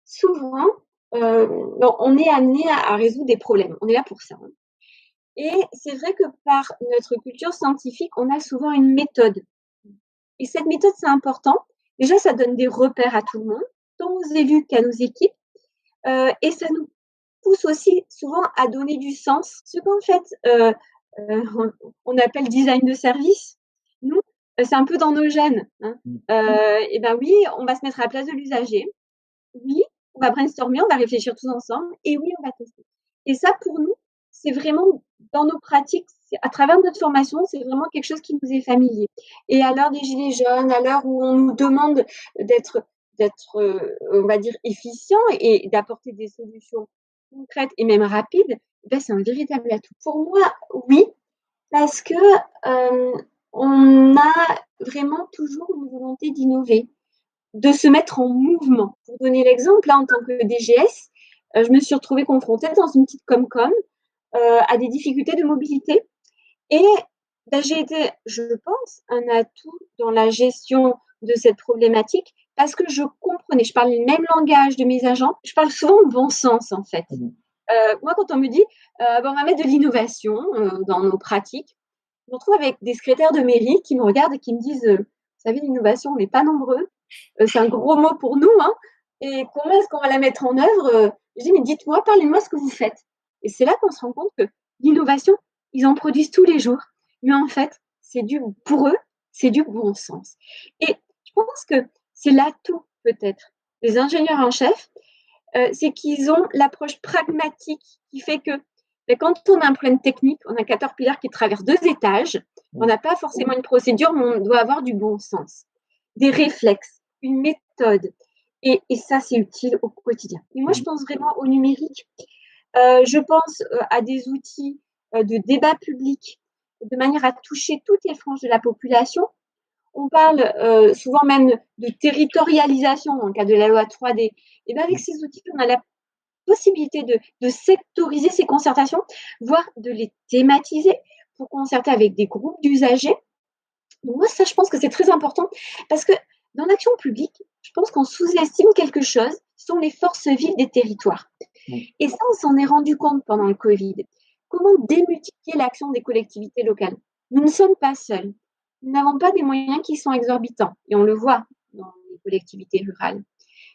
Souvent, on est amené à résoudre des problèmes. On est là pour ça, hein. Et c'est vrai que par notre culture scientifique, on a souvent une méthode. Et cette méthode, c'est important. Déjà, ça donne des repères à tout le monde, tant aux élus qu'à nos équipes. Et ça nous pousse aussi souvent à donner du sens. Ce qu'en fait, on appelle design de service, nous, c'est un peu dans nos gènes, hein. Et ben oui, on va se mettre à la place de l'usager. Oui, on va brainstormer, on va réfléchir tous ensemble et oui, on va tester. Et ça, pour nous, c'est vraiment dans nos pratiques, c'est à travers notre formation, c'est vraiment quelque chose qui nous est familier. Et à l'heure des gilets jaunes, à l'heure où on nous demande d'être, on va dire efficient et d'apporter des solutions concrètes et même rapides, ben, c'est un véritable atout. Pour moi, oui, parce que, on a vraiment toujours une volonté d'innover, de se mettre en mouvement. Pour donner l'exemple, là, en tant que DGS, je me suis retrouvée confrontée dans une petite Comcom, à des difficultés de mobilité et bah, j'ai été, je pense, un atout dans la gestion de cette problématique parce que je comprenais, je parlais le même langage de mes agents, je parle souvent de bon sens, en fait. Moi, quand on me dit, bah, on va mettre de l'innovation, dans nos pratiques, je me retrouve avec des secrétaires de mairie qui me regardent et qui me disent, «Vous savez, l'innovation, on n'est pas nombreux, c'est un gros mot pour nous, hein, et comment est-ce qu'on va la mettre en œuvre?» Je dis: «Mais dites-moi, parlez-moi ce que vous faites». Et c'est là qu'on se rend compte que l'innovation, ils en produisent tous les jours, mais en fait, pour eux, c'est du bon sens. Et je pense que c'est l'atout peut-être des ingénieurs en chef, c'est qu'ils ont l'approche pragmatique qui fait que, beh, quand on a un problème technique, on a un caterpillar qui traverse 2 étages, on n'a pas forcément une procédure, mais on doit avoir du bon sens, des réflexes, une méthode et ça, c'est utile au quotidien. Et moi, je pense vraiment au numérique. Je pense, à des outils, de débat public, de manière à toucher toutes les franges de la population. On parle, souvent même de territorialisation dans le cadre de la loi 3D. Et bien avec ces outils, on a la possibilité de sectoriser ces concertations, voire de les thématiser pour concerter avec des groupes d'usagers. Donc moi, ça, je pense que c'est très important parce que dans l'action publique, je pense qu'on sous-estime quelque chose, ce sont les forces vives des territoires. Et ça, on s'en est rendu compte pendant le Covid. Comment démultiplier l'action des collectivités locales? Nous ne sommes pas seuls. Nous n'avons pas des moyens qui sont exorbitants et on le voit dans les collectivités rurales.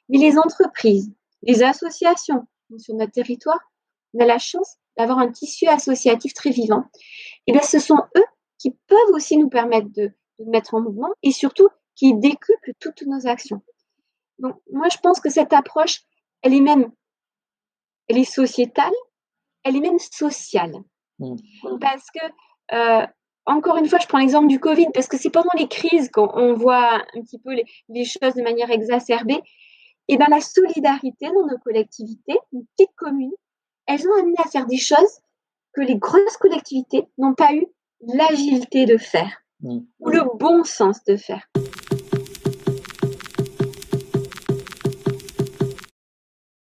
Mais les entreprises, les associations sur notre territoire, on a la chance d'avoir un tissu associatif très vivant. Et bien, ce sont eux qui peuvent aussi nous permettre de mettre en mouvement et surtout qui décuplent toutes nos actions. Donc, moi, je pense que cette approche, elle est sociétale, elle est même sociale. Parce que, encore une fois, je prends l'exemple du Covid, parce que c'est pendant les crises qu'on voit un petit peu les choses de manière exacerbée. Et bien, la solidarité dans nos collectivités, nos petites communes, elles ont amené à faire des choses que les grosses collectivités n'ont pas eu l'agilité de faire ou le bon sens de faire.